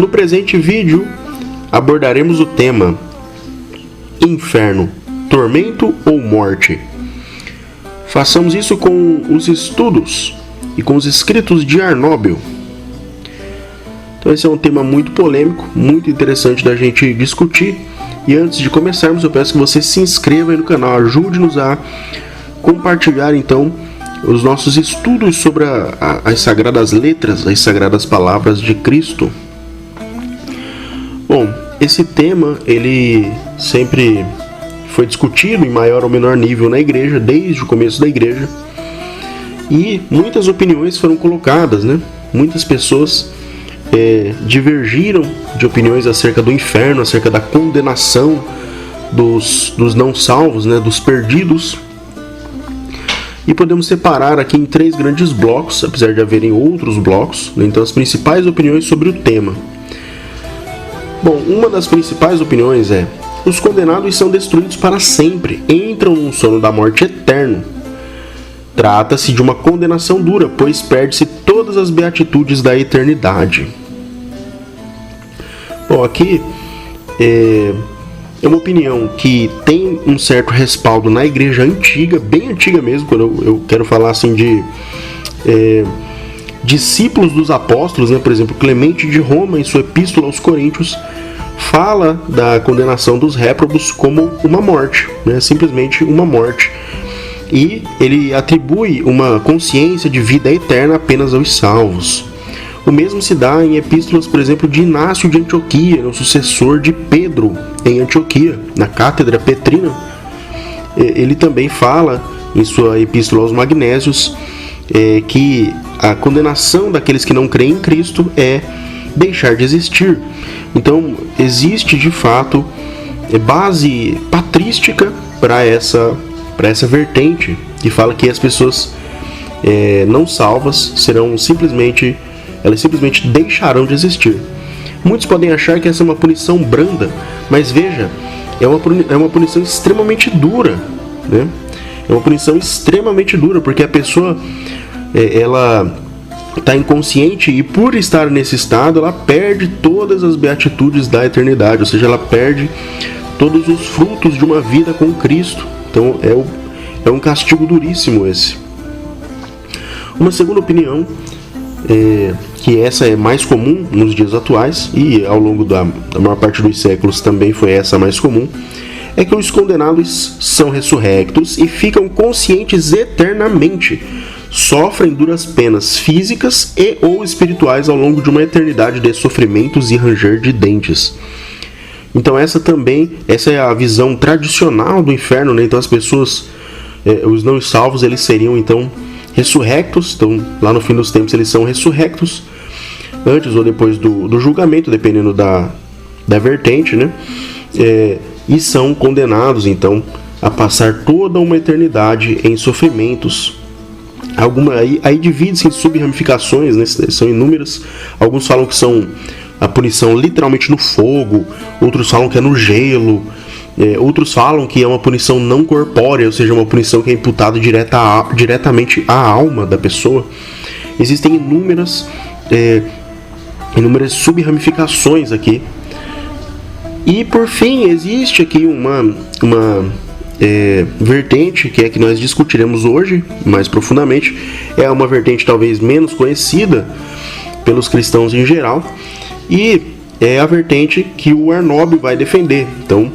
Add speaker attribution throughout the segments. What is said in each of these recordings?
Speaker 1: No presente vídeo abordaremos o tema inferno, tormento ou morte. Façamos isso com os estudos e com os escritos de Arnóbio. Então esse é um tema muito polêmico, muito interessante da gente discutir. E antes de começarmos, eu peço que você se inscreva aí no canal, ajude-nos a compartilhar então os nossos estudos sobre as sagradas letras, as sagradas palavras de Cristo. Bom, esse tema ele sempre foi discutido em maior ou menor nível na igreja, desde o começo da igreja, e muitas opiniões foram colocadas, né? Muitas pessoas divergiram de opiniões acerca do inferno, acerca da condenação dos não salvos, né? Dos perdidos. E podemos separar aqui em 3 grandes blocos, apesar de haverem outros blocos, né? Então as principais opiniões sobre o tema. Bom, uma das principais opiniões é: os condenados são destruídos para sempre, entram num sono da morte eterno. Trata-se de uma condenação dura, pois perde-se todas as beatitudes da eternidade. Bom, aqui é uma opinião que tem um certo respaldo na igreja antiga, bem antiga mesmo, quando eu quero falar assim de discípulos dos apóstolos, né? Por exemplo, Clemente de Roma, em sua epístola aos Coríntios, fala da condenação dos réprobos como uma morte, né? Simplesmente uma morte. E ele atribui uma consciência de vida eterna apenas aos salvos. O mesmo se dá em epístolas, por exemplo, de Inácio de Antioquia, o sucessor de Pedro em Antioquia, na cátedra petrina. Ele também fala em sua epístola aos Magnésios que a condenação daqueles que não creem em Cristo é deixar de existir. Então existe de fato base patrística para essa vertente que fala que as pessoas não salvas elas simplesmente deixarão de existir. Muitos podem achar que essa é uma punição branda, mas veja, é uma punição extremamente dura, né? É uma punição extremamente dura, porque a pessoa ela está inconsciente e, por estar nesse estado, ela perde todas as beatitudes da eternidade, ou seja, ela perde todos os frutos de uma vida com Cristo. Então é um castigo duríssimo esse. Uma segunda opinião, que essa é mais comum nos dias atuais, e ao longo da maior parte dos séculos também foi essa mais comum, é que os condenados são ressurrectos e ficam conscientes eternamente, sofrem duras penas físicas e ou espirituais ao longo de uma eternidade de sofrimentos e ranger de dentes. Então essa é a visão tradicional do inferno, né? Então as pessoas, os não salvos, eles seriam então ressurrectos. Então lá no fim dos tempos eles são ressurrectos, antes ou depois do julgamento, dependendo da vertente, né? E são condenados então a passar toda uma eternidade em sofrimentos. Aí divide-se em sub-ramificações, né? São inúmeras. Alguns falam que são a punição literalmente no fogo, outros falam que é no gelo, outros falam que é uma punição não corpórea, ou seja, uma punição que é imputada diretamente à alma da pessoa. Existem inúmeras sub-ramificações aqui. E por fim, existe aqui uma vertente que é que nós discutiremos hoje mais profundamente. É uma vertente talvez menos conhecida pelos cristãos em geral, e é a vertente que o Arnóbio vai defender. Então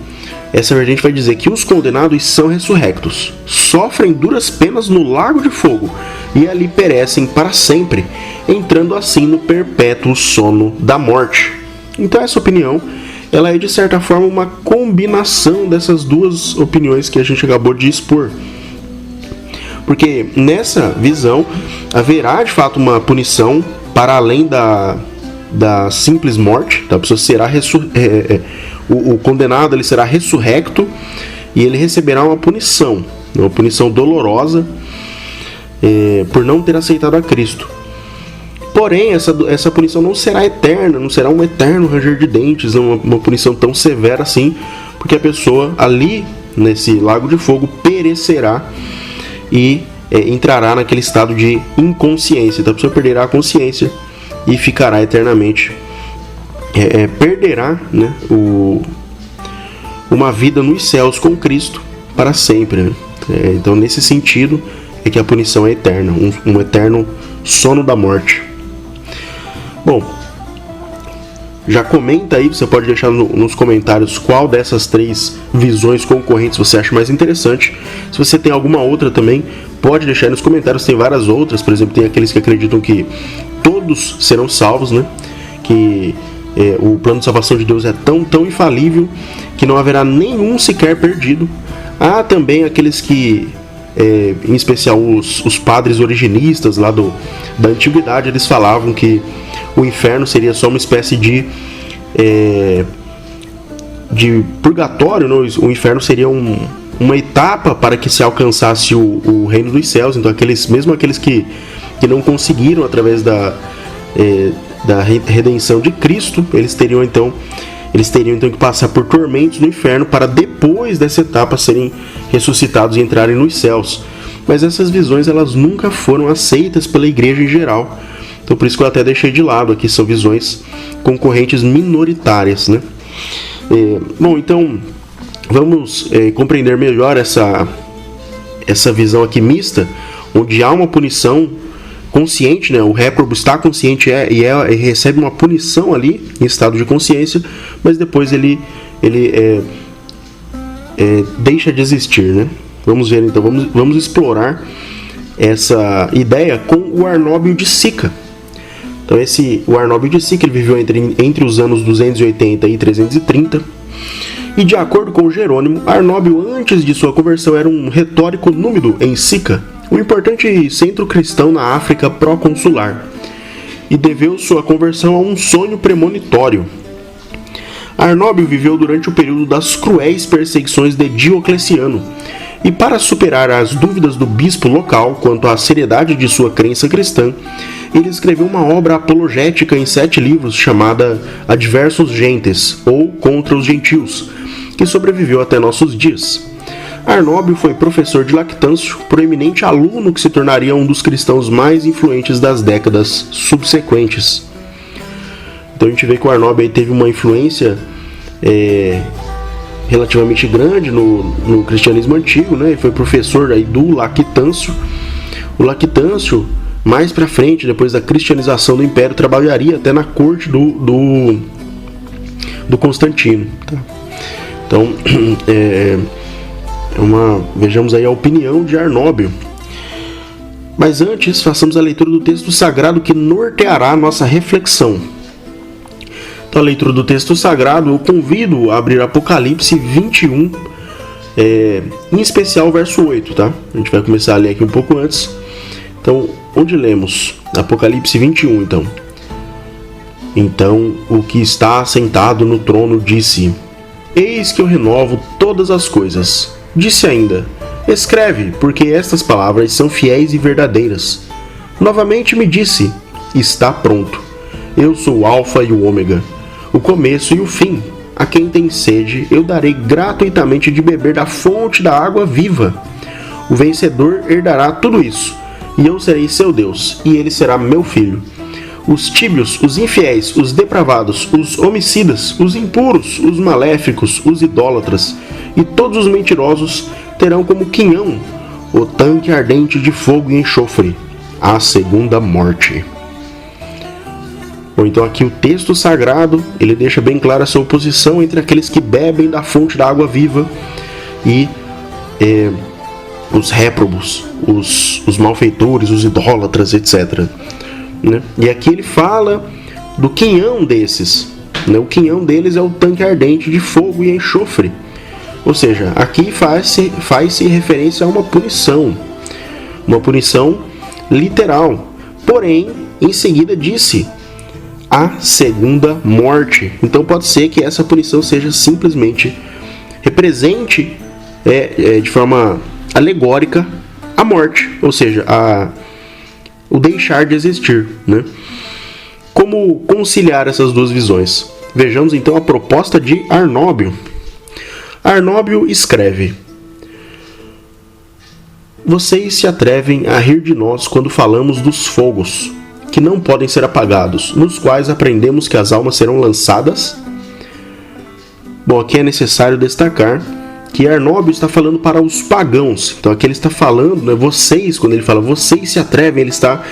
Speaker 1: essa vertente vai dizer que os condenados são ressurrectos, sofrem duras penas no lago de fogo e ali perecem para sempre, entrando assim no perpétuo sono da morte. Então essa opinião, ela é de certa forma uma combinação dessas duas opiniões que a gente acabou de expor. Porque nessa visão haverá de fato uma punição para além da simples morte. A pessoa será o condenado ele será ressurrecto e ele receberá uma punição dolorosa por não ter aceitado a Cristo. Porém, essa punição não será eterna, não será um eterno ranger de dentes, uma punição tão severa assim, porque a pessoa ali, nesse lago de fogo, perecerá e entrará naquele estado de inconsciência. Então a pessoa perderá a consciência e ficará eternamente perderá, né, uma vida nos céus com Cristo para sempre, né? Então, nesse sentido, é que a punição é eterna, um eterno sono da morte. Bom, já comenta aí, você pode deixar nos comentários qual dessas 3 visões concorrentes você acha mais interessante. Se você tem alguma outra também, pode deixar aí nos comentários. Tem várias outras, por exemplo, tem aqueles que acreditam que todos serão salvos, né? Que o plano de salvação de Deus é tão infalível que não haverá nenhum sequer perdido. Há também aqueles que, em especial os padres originistas lá da antiguidade, eles falavam que o inferno seria só uma espécie de purgatório, não? O inferno seria uma etapa para que se alcançasse o reino dos céus. Então mesmo aqueles que não conseguiram através da redenção de Cristo, eles teriam então que passar por tormentos no inferno para depois dessa etapa serem ressuscitados e entrarem nos céus. Mas essas visões, elas nunca foram aceitas pela igreja em geral. Então por isso que eu até deixei de lado aqui, são visões concorrentes minoritárias, né? Bom, então vamos compreender melhor essa visão aqui mista, onde há uma punição consciente, né? O réprobo está consciente e recebe uma punição ali em estado de consciência, mas depois ele deixa de existir, né? Vamos ver então, vamos explorar essa ideia com o Arnóbio de Sica. Então o Arnóbio de Sica, ele viveu entre os anos 280 e 330, e de acordo com Jerônimo, Arnóbio, antes de sua conversão, era um retórico númido em Sica, um importante centro cristão na África pró-consular, e deveu sua conversão a um sonho premonitório. Arnóbio viveu durante o período das cruéis perseguições de Diocleciano, e para superar as dúvidas do bispo local quanto à seriedade de sua crença cristã, ele escreveu uma obra apologética em 7 livros chamada Adversus Gentes, ou Contra os Gentios, que sobreviveu até nossos dias. Arnóbio foi professor de Lactâncio, proeminente aluno que se tornaria um dos cristãos mais influentes das décadas subsequentes. Então a gente vê que o Arnóbio aí teve uma influência relativamente grande no cristianismo antigo, né? Ele foi professor aí do Lactâncio. O Lactâncio, mais para frente, depois da cristianização do Império, trabalharia até na corte do Constantino, tá? Então, vejamos aí a opinião de Arnóbio. Mas antes, façamos a leitura do texto sagrado que norteará a nossa reflexão. Então, a leitura do texto sagrado, eu convido a abrir Apocalipse 21, em especial o verso 8, tá? A gente vai começar a ler aqui um pouco antes. Então, onde lemos? Apocalipse 21, então. Então, o que está sentado no trono disse: Eis que eu renovo todas as coisas. Disse ainda: Escreve, porque estas palavras são fiéis e verdadeiras. Novamente me disse: Está pronto. Eu sou o Alfa e o Ômega, o começo e o fim. A quem tem sede, eu darei gratuitamente de beber da fonte da água viva. O vencedor herdará tudo isso, e eu serei seu Deus, e ele será meu filho. Os tíbios, os infiéis, os depravados, os homicidas, os impuros, os maléficos, os idólatras e todos os mentirosos terão como quinhão o tanque ardente de fogo e enxofre, a segunda morte. Ou então aqui o texto sagrado, ele deixa bem clara a sua oposição entre aqueles que bebem da fonte da água viva e os réprobos, os malfeitores, os idólatras, etc. Né? E aqui ele fala do quinhão desses, né? O quinhão deles é o tanque ardente de fogo e enxofre. Ou seja, aqui faz-se referência a uma punição literal. Porém, em seguida disse a segunda morte. Então pode ser que essa punição seja simplesmente represente de forma alegórica a morte, ou seja, o deixar de existir, né? Como conciliar essas duas visões? Vejamos então a proposta de Arnóbio. Arnóbio escreve: Vocês se atrevem a rir de nós quando falamos dos fogos, que não podem ser apagados, nos quais aprendemos que as almas serão lançadas. Bom, aqui é necessário destacar que Arnóbio está falando para os pagãos. Então aqui ele está falando, né, vocês, quando ele fala vocês se atrevem, ele está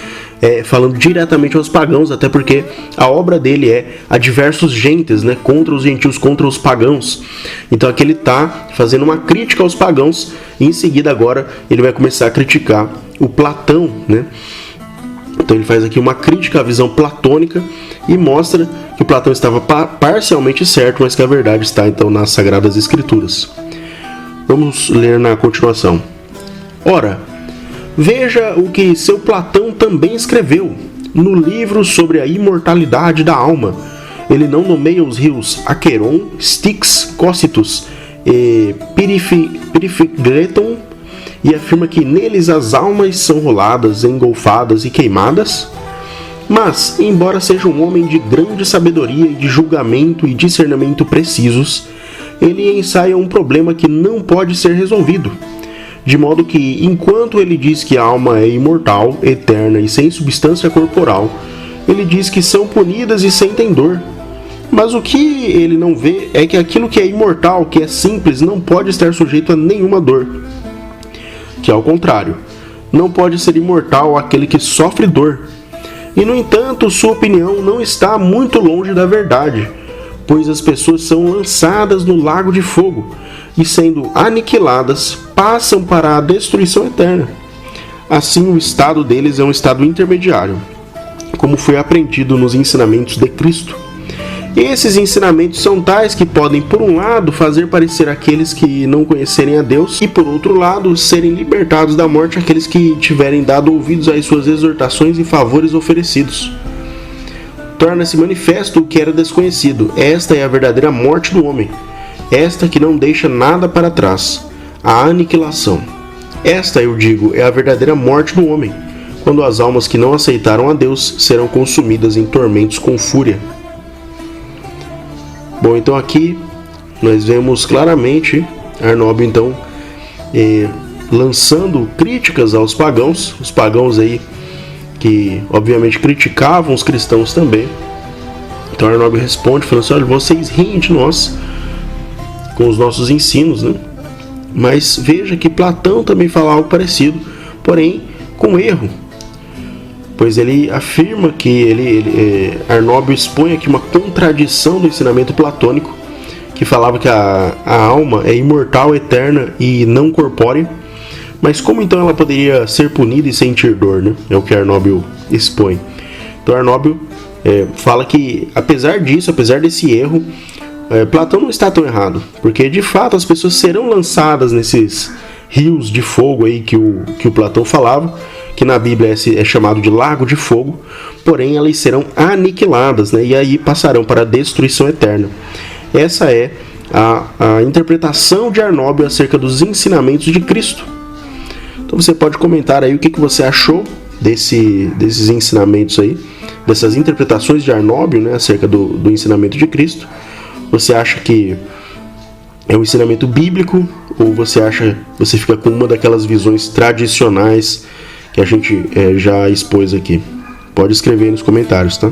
Speaker 1: falando diretamente aos pagãos, até porque a obra dele é a diversos gentes, né, contra os gentios, contra os pagãos. Então aqui ele está fazendo uma crítica aos pagãos, e em seguida agora ele vai começar a criticar o Platão, né? Então ele faz aqui uma crítica à visão platônica e mostra que o Platão estava parcialmente certo, mas que a verdade está então nas Sagradas Escrituras. Vamos ler na continuação. Ora, veja o que seu Platão também escreveu no livro sobre a imortalidade da alma. Ele não nomeia os rios Aqueron, Styx, Cocytus e Perifigleton, e afirma que neles as almas são roladas, engolfadas e queimadas. Mas, embora seja um homem de grande sabedoria e de julgamento e discernimento precisos, ele ensaia um problema que não pode ser resolvido. De modo que, enquanto ele diz que a alma é imortal, eterna e sem substância corporal, ele diz que são punidas e sentem dor. Mas o que ele não vê é que aquilo que é imortal, que é simples, não pode estar sujeito a nenhuma dor. Que ao contrário, não pode ser imortal aquele que sofre dor. E no entanto, sua opinião não está muito longe da verdade, pois as pessoas são lançadas no lago de fogo e, sendo aniquiladas, passam para a destruição eterna. Assim, o estado deles é um estado intermediário, como foi aprendido nos ensinamentos de Cristo. Esses ensinamentos são tais que podem, por um lado, fazer parecer aqueles que não conhecerem a Deus, e por outro lado, serem libertados da morte aqueles que tiverem dado ouvidos às suas exortações e favores oferecidos. Torna-se manifesto o que era desconhecido. Esta é a verdadeira morte do homem, esta que não deixa nada para trás, a aniquilação. Esta, eu digo, é a verdadeira morte do homem, quando as almas que não aceitaram a Deus serão consumidas em tormentos com fúria. Bom, então aqui nós vemos claramente Arnóbio então lançando críticas aos pagãos, os pagãos aí que obviamente criticavam os cristãos também. Então Arnóbio responde falando assim: olha, vocês riem de nós com os nossos ensinos, né? Mas veja que Platão também fala algo parecido, porém com erro. Pois ele afirma que Arnóbio expõe aqui uma contradição do ensinamento platônico, que falava que a alma é imortal, eterna e não corpórea. Mas como então ela poderia ser punida e sentir dor, né? É o que Arnóbio expõe. Então Arnóbio fala que, apesar disso, apesar desse erro, Platão não está tão errado, porque de fato as pessoas serão lançadas nesses rios de fogo aí que o Platão falava, que na Bíblia é chamado de lago de fogo, porém elas serão aniquiladas, né? E aí passarão para a destruição eterna. Essa é a interpretação de Arnóbio acerca dos ensinamentos de Cristo. Então você pode comentar aí o que você achou desses ensinamentos aí, dessas interpretações de Arnóbio, né, acerca do ensinamento de Cristo. Você acha que é um ensinamento bíblico, ou você fica com uma daquelas visões tradicionais que a gente já expôs aqui? Pode escrever aí nos comentários, tá?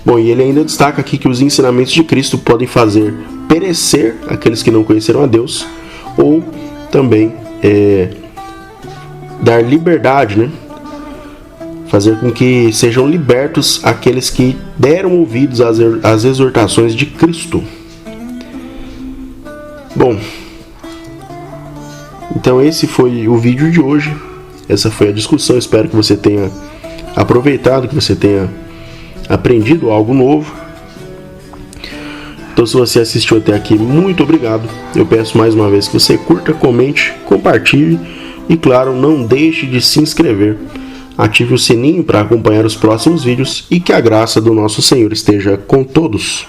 Speaker 1: Bom, e ele ainda destaca aqui que os ensinamentos de Cristo podem fazer perecer aqueles que não conheceram a Deus, ou também dar liberdade, né? Fazer com que sejam libertos aqueles que deram ouvidos às exortações de Cristo. Bom, então esse foi o vídeo de hoje. Essa foi a discussão. Espero que você tenha aproveitado, que você tenha aprendido algo novo. Então, se você assistiu até aqui, muito obrigado. Eu peço mais uma vez que você curta, comente, compartilhe e, claro, não deixe de se inscrever. Ative o sininho para acompanhar os próximos vídeos e que a graça do nosso Senhor esteja com todos.